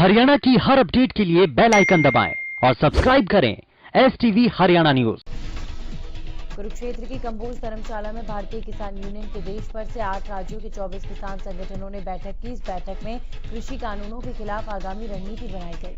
हरियाणा की हर अपडेट के लिए बेल आइकन दबाएं और सब्सक्राइब करें STV हरियाणा न्यूज। कुरुक्षेत्र की कंबोज धर्मशाला में भारतीय किसान यूनियन के देश भर से 8 राज्यों के 24 किसान संगठनों ने बैठक की। इस बैठक में कृषि कानूनों के खिलाफ आगामी रणनीति बनाई गई।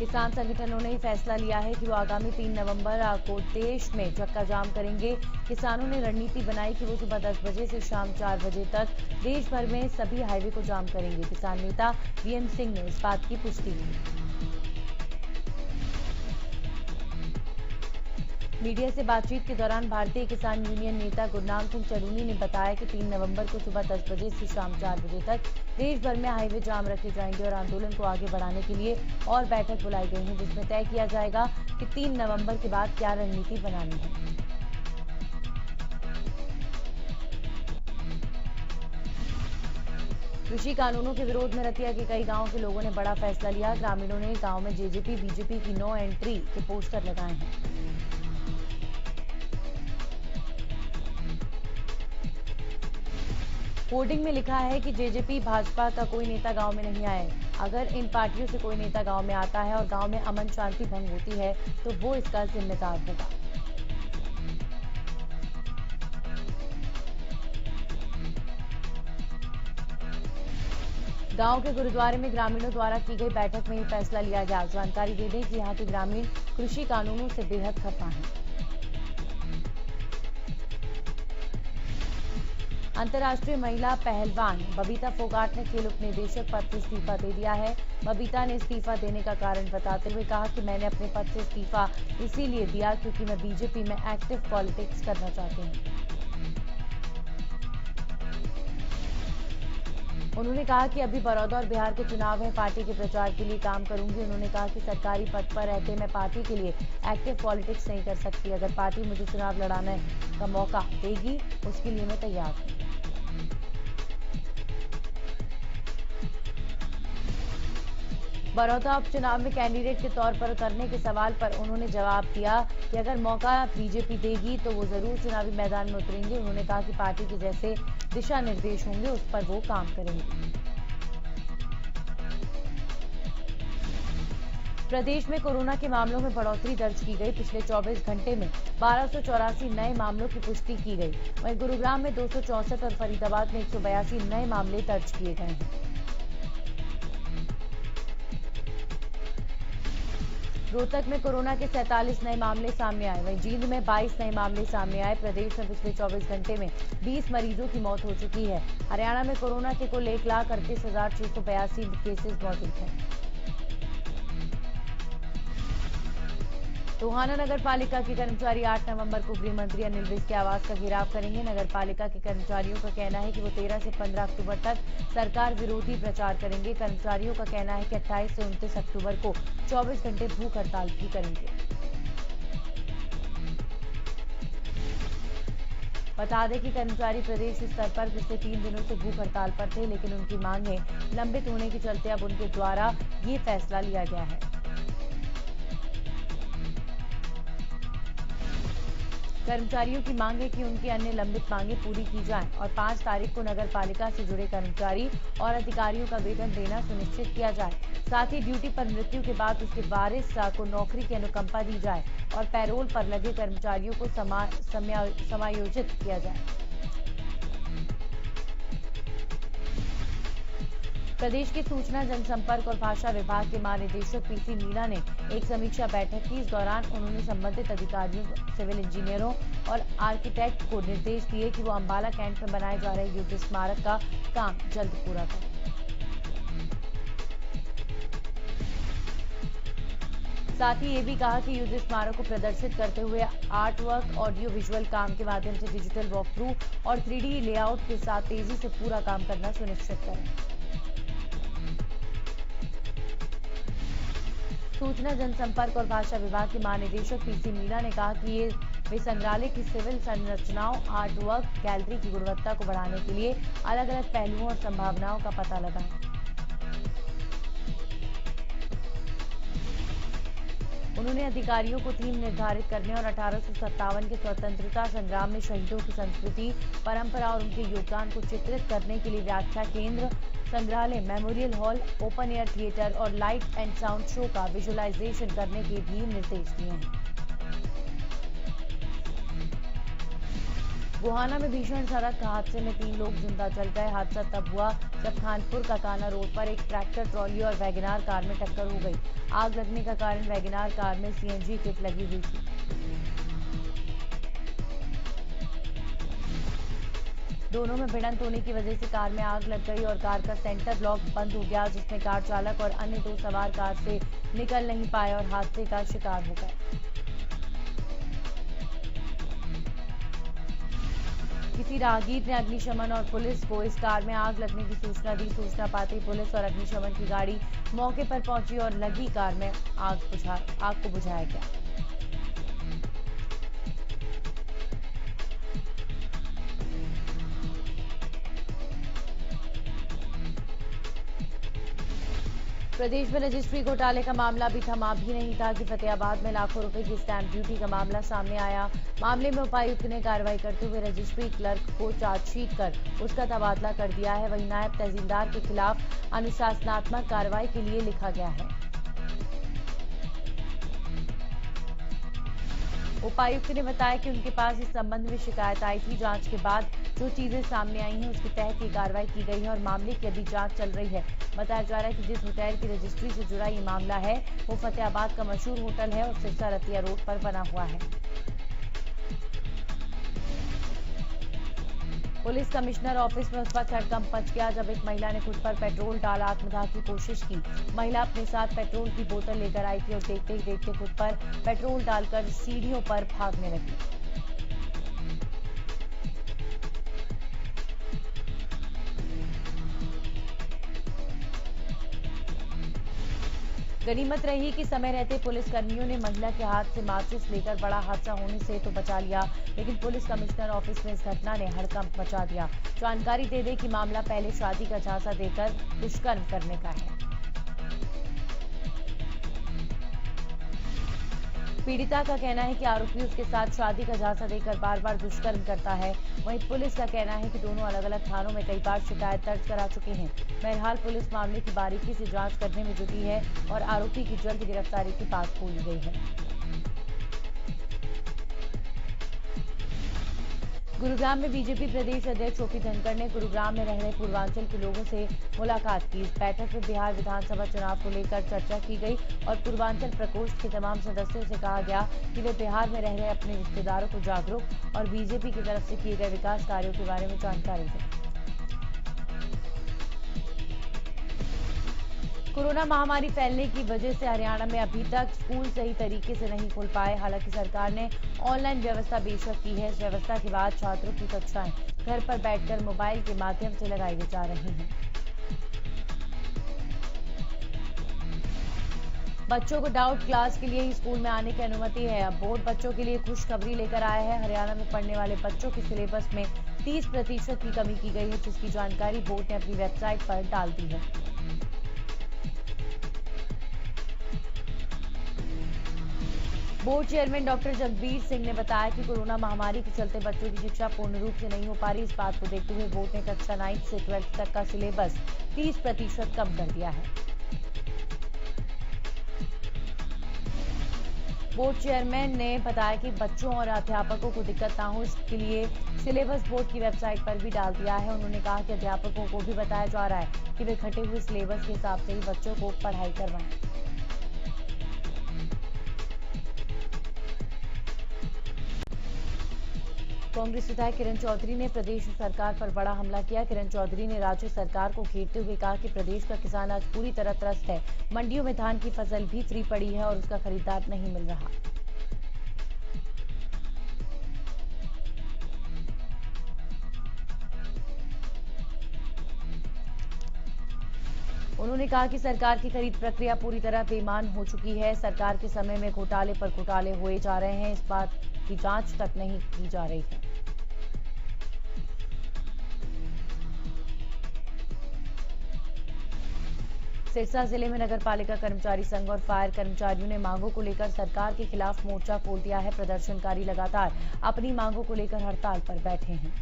किसान संगठनों ने फैसला लिया है कि वो आगामी 3 नवंबर कोटेश में चक्का जाम करेंगे। किसानों ने रणनीति बनाई कि वो सुबह 10 बजे से शाम 4 बजे तक देश भर में सभी हाईवे को जाम करेंगे। किसान नेता VM सिंह ने इस बात की पुष्टि की। मीडिया से बातचीत के दौरान भारतीय किसान यूनियन नेता गुरनाम सिंह चरूनी ने बताया कि 3 नवंबर को सुबह 10 बजे से शाम 4 बजे तक देश भर में हाईवे जाम रखे जाएंगे और आंदोलन को आगे बढ़ाने के लिए और बैठक बुलाई गई है, जिसमें तय किया जाएगा कि 3 नवंबर के बाद क्या रणनीति बनानी है। कृषि कानूनों के विरोध में रतिया के कई गांवों के लोगों ने बड़ा फैसला लिया। ग्रामीणों ने गांव में जेजेपी बीजेपी की नो एंट्री के पोस्टर लगाए हैं। होर्डिंग में लिखा है कि जेजेपी भाजपा का कोई नेता गांव में नहीं आए। अगर इन पार्टियों से कोई नेता गांव में आता है और गांव में अमन शांति भंग होती है तो वो इसका जिम्मेदार होगा। गांव के गुरुद्वारे में ग्रामीणों द्वारा की गई बैठक में ये फैसला लिया गया। जानकारी दे दें कि यहां के ग्रामीण कृषि कानूनों से बेहद खफा हैं। अंतर्राष्ट्रीय महिला पहलवान बबीता फोगाट ने खेल उपनिदेशक पद से इस्तीफा दे दिया है। बबीता ने इस्तीफा देने का कारण बताते हुए कहा कि मैंने अपने पद से इस्तीफा इसीलिए दिया क्योंकि मैं बीजेपी में एक्टिव पॉलिटिक्स करना चाहती हूं। उन्होंने कहा कि अभी बड़ौदा और बिहार के चुनाव है, पार्टी के प्रचार के लिए काम करूंगी। उन्होंने कहा कि सरकारी पद पर रहते मैं पार्टी के लिए एक्टिव पॉलिटिक्स नहीं कर सकती। अगर पार्टी मुझे चुनाव लड़ाने का मौका देगी उसके लिए मैं तैयार हूं। बड़ौदा उपचुनाव में कैंडिडेट के तौर पर उतरने के सवाल पर उन्होंने जवाब दिया कि अगर मौका बीजेपी देगी तो वो जरूर चुनावी मैदान में उतरेंगे। उन्होंने कहा कि पार्टी के जैसे दिशा निर्देश होंगे उस पर वो काम करेंगे। प्रदेश में कोरोना के मामलों में बढ़ोतरी दर्ज की गई। पिछले 24 घंटे में 1284 नए मामलों की पुष्टि की गई। वहीं गुरुग्राम में 264 और फरीदाबाद में 182 नए मामले दर्ज किए गए हैं। रोहतक में कोरोना के 47 नए मामले सामने आए। वहीं जींद में 22 नए मामले सामने आए। प्रदेश में पिछले 24 घंटे में 20 मरीजों की मौत हो चुकी है। हरियाणा में कोरोना के कुल 1,38,682 केसेस मौजूद हैं। टोहाना नगर पालिका के कर्मचारी 8 नवंबर को गृह मंत्री अनिल विज के आवास का घेराव करेंगे। नगर पालिका के कर्मचारियों का कहना है कि वो 13 से 15 अक्टूबर तक सरकार विरोधी प्रचार करेंगे। कर्मचारियों का कहना है कि 28 से 29 अक्टूबर को 24 घंटे भूख हड़ताल भी करेंगे। बता दें कि कर्मचारी प्रदेश स्तर पर पिछले 3 दिनों से भूख हड़ताल पर थे, लेकिन उनकी मांगें लंबित होने के चलते अब उनके द्वारा ये फैसला लिया गया है। कर्मचारियों की मांग है कि उनकी अन्य लंबित मांगें पूरी की जाएं और 5 तारीख को नगर पालिका से जुड़े कर्मचारी और अधिकारियों का वेतन देना सुनिश्चित किया जाए। साथ ही ड्यूटी पर मृत्यु के बाद उसके वारिस को नौकरी की अनुकंपा दी जाए और पैरोल पर लगे कर्मचारियों को समायोजित किया जाए। प्रदेश के सूचना जनसंपर्क और भाषा विभाग के महानिदेशक PC मीणा ने एक समीक्षा बैठक की। इस दौरान उन्होंने संबंधित अधिकारियों, सिविल इंजीनियरों और आर्किटेक्ट को निर्देश दिए कि वो अंबाला कैंट में बनाए जा रहे युद्ध स्मारक का काम जल्द पूरा करें। साथ ही ये भी कहा कि युद्ध स्मारक को प्रदर्शित करते हुए आर्ट वर्क, ऑडियो विजुअल काम के माध्यम से डिजिटल वॉक थ्रू और 3D लेआउट के साथ तेजी से पूरा काम करना सुनिश्चित करें। सूचना जनसंपर्क और भाषा विभाग के महानिदेशक PC मीणा ने कहा कि वे संग्रहालय की सिविल संरचनाओं, आर्ट वर्क, गैलरी की गुणवत्ता को बढ़ाने के लिए अलग अलग पहलुओं और संभावनाओं का पता लगाएं। उन्होंने अधिकारियों को थीम निर्धारित करने और 1857 के स्वतंत्रता संग्राम में शहीदों की संस्कृति, परंपरा और उनके योगदान को चित्रित करने के लिए व्याख्या केंद्र, संग्रहालय, memorial hall, open air theatre और लाइट एंड साउंड शो का विजुअलाइजेशन करने के भी निर्देश दिए हैं। गोहाना में भीषण सड़क हादसे में 3 लोग जिंदा जल गए। हादसा तब हुआ जब खानपुर काकाना रोड पर एक ट्रैक्टर ट्रॉली और वैगनार कार में टक्कर हो गई। आग लगने का कारण वैगनार कार में सीएनजी किट लगी हुई थी। दोनों में भिड़ंत होने की वजह से कार में आग लग गई और कार का सेंटर ब्लॉक बंद हो गया, जिसमें कार चालक और अन्य 2 सवार कार से निकल नहीं पाए और हादसे का शिकार हो गए। किसी राहगीर ने अग्निशमन और पुलिस को इस कार में आग लगने की सूचना दी। सूचना पाते ही पुलिस और अग्निशमन की गाड़ी मौके पर पहुंची और लगी कार में आग को बुझाया गया। प्रदेश में रजिस्ट्री घोटाले का मामला भी थमा भी नहीं था कि फतेहाबाद में लाखों रुपए की स्टैंप ड्यूटी का मामला सामने आया। मामले में उपायुक्त ने कार्रवाई करते हुए रजिस्ट्री क्लर्क को चार्जशीट कर उसका तबादला कर दिया है। वहीं नायब तहसीलदार के खिलाफ अनुशासनात्मक कार्रवाई के लिए लिखा गया है। उपायुक्त ने बताया कि उनके पास इस संबंध में शिकायत आई थी। जांच के बाद जो चीजें सामने आई हैं उसके तहत ये कार्रवाई की गई है और मामले की अभी जांच चल रही है। बताया जा रहा है कि जिस होटल की रजिस्ट्री से जुड़ा ये मामला है वो फतेहाबाद का मशहूर होटल है और सिरसा रतिया रोड पर बना हुआ है। पुलिस कमिश्नर ऑफिस में उस वक्त हड़कंप मच गया जब एक महिला ने खुद पर पेट्रोल डाल आत्मदाह की कोशिश की। महिला अपने साथ पेट्रोल की बोतल लेकर आई थी और देखते ही देखते खुद पर पेट्रोल डालकर सीढ़ियों पर भागने लगी। गनीमत रही कि समय रहते पुलिसकर्मियों ने महिला के हाथ से माचिस लेकर बड़ा हादसा होने से तो बचा लिया, लेकिन पुलिस कमिश्नर ऑफिस में इस घटना ने हड़कंप मचा दिया। जानकारी दे दें कि मामला पहले शादी का झांसा देकर दुष्कर्म करने का है। पीड़िता का कहना है कि आरोपी उसके साथ शादी का झांसा देकर बार बार दुष्कर्म करता है। वहीं पुलिस का कहना है कि दोनों अलग अलग थानों में कई बार शिकायत दर्ज करा चुके हैं। बहरहाल पुलिस मामले की बारीकी से जांच करने में जुटी है और आरोपी की जल्द गिरफ्तारी की बात बोली गई है। गुरुग्राम में बीजेपी प्रदेश अध्यक्ष ओपी धनखड़ ने गुरुग्राम में रह रहे पूर्वांचल के लोगों से मुलाकात की। इस बैठक में बिहार विधानसभा चुनाव को लेकर चर्चा की गई और पूर्वांचल प्रकोष्ठ के तमाम सदस्यों से कहा गया कि वे बिहार में रह रहे अपने रिश्तेदारों को जागरूक और बीजेपी की तरफ से किए गए विकास कार्यों के बारे में जानकारी दें। कोरोना महामारी फैलने की वजह से हरियाणा में अभी तक स्कूल सही तरीके से नहीं खुल पाए। हालांकि सरकार ने ऑनलाइन व्यवस्था बेशक की है। इस व्यवस्था के बाद छात्रों की कक्षाएं घर पर बैठकर मोबाइल के माध्यम से लगाई जा रही हैं। बच्चों को डाउट क्लास के लिए ही स्कूल में आने की अनुमति है। अब बोर्ड बच्चों के लिए खुशखबरी लेकर आया है। हरियाणा में पढ़ने वाले बच्चों के सिलेबस में 30% की कमी की गई है, जिसकी जानकारी बोर्ड ने अपनी वेबसाइट पर डाल दी है। Board chairman doctor Jagbir Singh ने बताया कि कोरोना महामारी के चलते बच्चों की शिक्षा पूर्ण रूप से नहीं हो पा रही। इस बात को देखते हुए बोर्ड ने कक्षा 9 से 12 तक का सिलेबस 30% कम कर दिया है। बोर्ड चेयरमैन ने बताया कि बच्चों और अध्यापकों को दिक्कत ना हो, इसके लिए सिलेबस बोर्ड की वेबसाइट पर भी डाल दिया है। उन्होंने कहा कि अध्यापकों को भी बताया जा रहा है कि वे घटे हुए सिलेबस के हिसाब से ही बच्चों को पढ़ाई करवाएं। कांग्रेस विधायक किरण चौधरी ने प्रदेश सरकार पर बड़ा हमला किया। किरण चौधरी ने राज्य सरकार को घेरते हुए कहा कि प्रदेश का किसान आज पूरी तरह त्रस्त है। मंडियों में धान की फसल भी फ्री पड़ी है और उसका खरीदार नहीं मिल रहा। उन्होंने कहा कि सरकार की खरीद प्रक्रिया पूरी तरह बेईमान हो चुकी है। सरकार के समय में घोटाले पर घोटाले हुए जा रहे हैं। इस बात की जांच तक नहीं की जा रही है। सिरसा जिले में नगर पालिका कर्मचारी संघ और फायर कर्मचारियों ने मांगों को लेकर सरकार के खिलाफ मोर्चा खोल दिया है। प्रदर्शनकारी लगातार अपनी मांगों को लेकर हड़ताल पर बैठे हैं।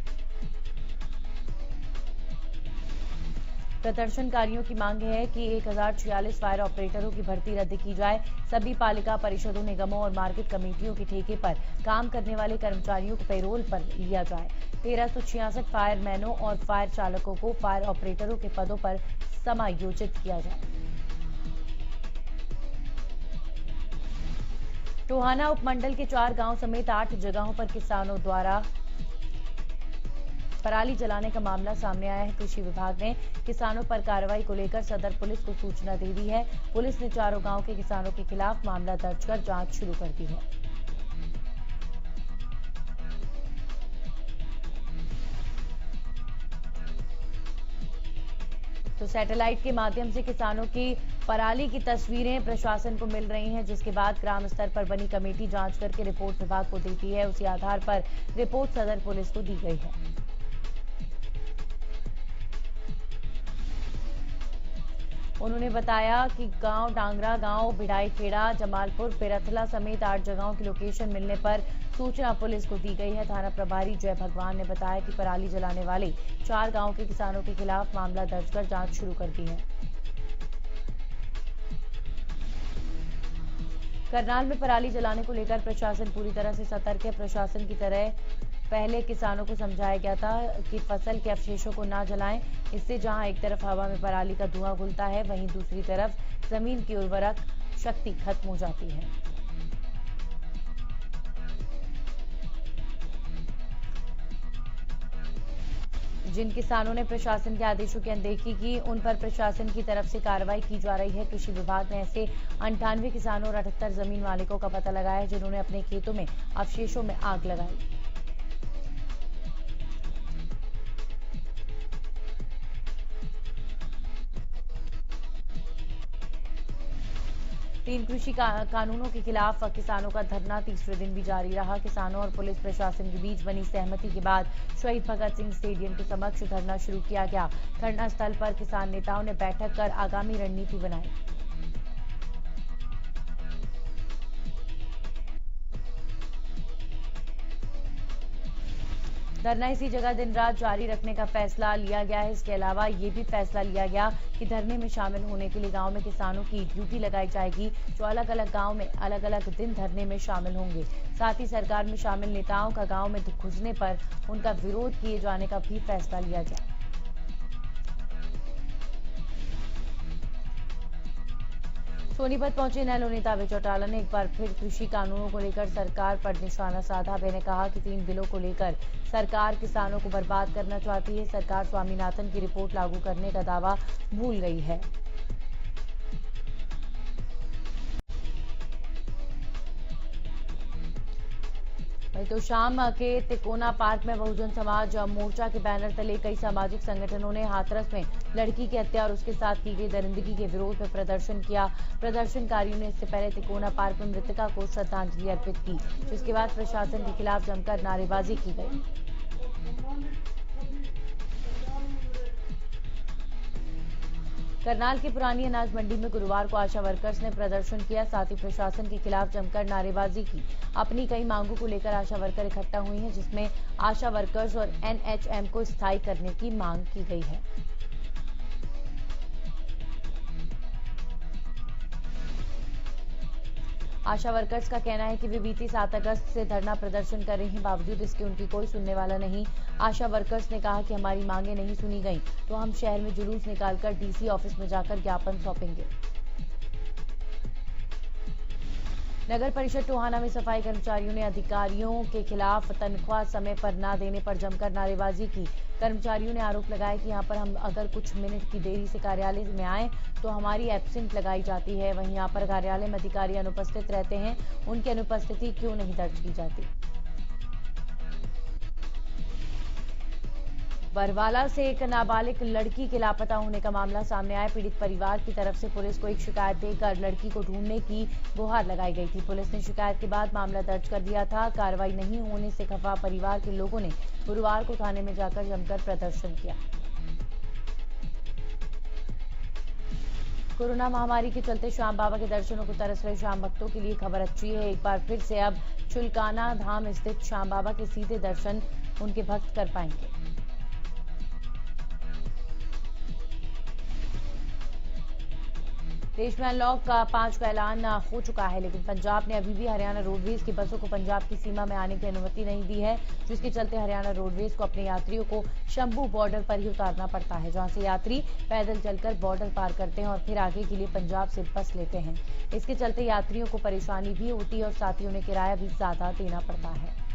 प्रदर्शनकारियों की मांग है कि 1046 फायर ऑपरेटरों की भर्ती रद्द की जाए। सभी पालिका परिषदों, निगमों और मार्केट कमेटियों के ठेके पर काम करने वाले कर्मचारियों को पेरोल पर लिया जाए। 1366 फायरमैनों और फायर चालकों को फायर ऑपरेटरों के पदों पर समायोजित किया जाए। टोहाना उपमंडल के 4 गांव समेत 8 जगहों पर किसानों द्वारा पराली जलाने का मामला सामने आया है। कृषि विभाग ने किसानों पर कार्रवाई को लेकर सदर पुलिस को सूचना दे दी है। पुलिस ने चारों गांव के किसानों के खिलाफ मामला दर्ज कर जांच शुरू कर दी है। तो सैटेलाइट के माध्यम से किसानों की पराली की तस्वीरें प्रशासन को मिल रही हैं, जिसके बाद ग्राम स्तर पर बनी कमेटी जांच करके रिपोर्ट विभाग को देती है। उसी आधार पर रिपोर्ट सदर पुलिस को दी गई है। उन्होंने बताया कि गांव डांगरा, गांव भिड़ाई खेड़ा, जमालपुर, पेरथला समेत 8 जगहों की लोकेशन मिलने पर सूचना पुलिस को दी गई है। थाना प्रभारी जय भगवान ने बताया कि पराली जलाने वाले 4 गांव के किसानों के खिलाफ मामला दर्ज कर जांच शुरू कर दी है। करनाल में पराली जलाने को लेकर प्रशासन पूरी तरह से सतर्क है। प्रशासन की तरह पहले किसानों को समझाया गया था कि फसल के अवशेषों को ना जलाएं। इससे जहां एक तरफ हवा में पराली का धुआं घुलता है, वहीं दूसरी तरफ जमीन की उर्वरक शक्ति खत्म हो जाती है। जिन किसानों ने प्रशासन के आदेशों की अनदेखी की, उन पर प्रशासन की तरफ से कार्रवाई की जा रही है। कृषि विभाग ने ऐसे 98 किसानों और 78 जमीन मालिकों का पता लगाया है, जिन्होंने अपने खेतों में अवशेषों में आग लगाई। तीन कृषि कानूनों के खिलाफ किसानों का धरना तीसरे दिन भी जारी रहा। किसानों और पुलिस प्रशासन के बीच बनी सहमति के बाद शहीद भगत सिंह स्टेडियम के समक्ष धरना शुरू किया गया। धरना स्थल पर किसान नेताओं ने बैठक कर आगामी रणनीति बनाई। धरना इसी जगह दिन रात जारी रखने का फैसला लिया गया है। इसके अलावा ये भी फैसला लिया गया कि धरने में शामिल होने के लिए गांव में किसानों की ड्यूटी लगाई जाएगी, जो अलग अलग गांव में अलग अलग दिन धरने में शामिल होंगे। साथ ही सरकार में शामिल नेताओं का गांव में घुसने पर उनका विरोध किए जाने का भी फैसला लिया गया। सोनीपत पहुंचे नैलो नेता अभय चौटाला ने एक बार फिर कृषि कानूनों को लेकर सरकार पर निशाना साधा। अभय ने कहा कि 3 बिलों को लेकर सरकार किसानों को बर्बाद करना चाहती है। सरकार स्वामीनाथन की रिपोर्ट लागू करने का दावा भूल गई है। तो शाम के तिकोना पार्क में बहुजन समाज मोर्चा के बैनर तले कई सामाजिक संगठनों ने हाथरस में लड़की की हत्या और उसके साथ की गई दरिंदगी के विरोध में प्रदर्शन किया। प्रदर्शनकारियों ने इससे पहले तिकोना पार्क में मृतका को श्रद्धांजलि अर्पित की, जिसके बाद प्रशासन के खिलाफ जमकर नारेबाजी की गई। करनाल की पुरानी अनाज मंडी में गुरुवार को आशा वर्कर्स ने प्रदर्शन किया। साथ ही प्रशासन के खिलाफ जमकर नारेबाजी की। अपनी कई मांगों को लेकर आशा वर्कर इकट्ठा हुई हैं, जिसमें आशा वर्कर्स और एनएचएम को स्थायी करने की मांग की गई है। आशा वर्कर्स का कहना है कि वे बीती 7 अगस्त से धरना प्रदर्शन कर रही हैं, बावजूद इसके उनकी कोई सुनने वाला नहीं। आशा वर्कर्स ने कहा कि हमारी मांगें नहीं सुनी गईं तो हम शहर में जुलूस निकालकर डीसी ऑफिस में जाकर ज्ञापन सौंपेंगे। नगर परिषद टोहाना में सफाई कर्मचारियों ने अधिकारियों के खिलाफ तनख्वाह समय पर न देने पर जमकर नारेबाजी की। कर्मचारियों ने आरोप लगाया कि यहां पर हम अगर कुछ मिनट की देरी से कार्यालय में आए तो हमारी एब्सेंट लगाई जाती है। वहीं यहां पर कार्यालय में अधिकारी अनुपस्थित रहते हैं, उनकी अनुपस्थिति क्यों नहीं दर्ज की जाती। बरवाला से एक नाबालिग लड़की के लापता होने का मामला सामने आया। पीड़ित परिवार की तरफ से पुलिस को एक शिकायत देकर लड़की को ढूंढने की गुहार लगाई गई थी। पुलिस ने शिकायत के बाद मामला दर्ज कर दिया था। कार्रवाई नहीं होने से खफा परिवार के लोगों ने गुरुवार को थाने में जाकर जमकर प्रदर्शन किया। कोरोना महामारी के चलते श्याम बाबा के दर्शनों को तरस रहे श्याम भक्तों के लिए खबर अच्छी है। एक बार फिर से अब चुलकाना धाम स्थित श्याम बाबा के सीधे दर्शन उनके भक्त कर पाएंगे। देश में अनलॉक 5 का ऐलान हो चुका है, लेकिन पंजाब ने अभी भी हरियाणा रोडवेज की बसों को पंजाब की सीमा में आने की अनुमति नहीं दी है, जिसके चलते हरियाणा रोडवेज को अपने यात्रियों को शंभू बॉर्डर पर ही उतारना पड़ता है, जहां से यात्री पैदल चलकर बॉर्डर पार करते हैं और फिर आगे के लिए पंजाब से बस लेते हैं। इसके चलते यात्रियों को परेशानी भी होती है और साथ ही उन्हें किराया भी ज्यादा देना पड़ता है।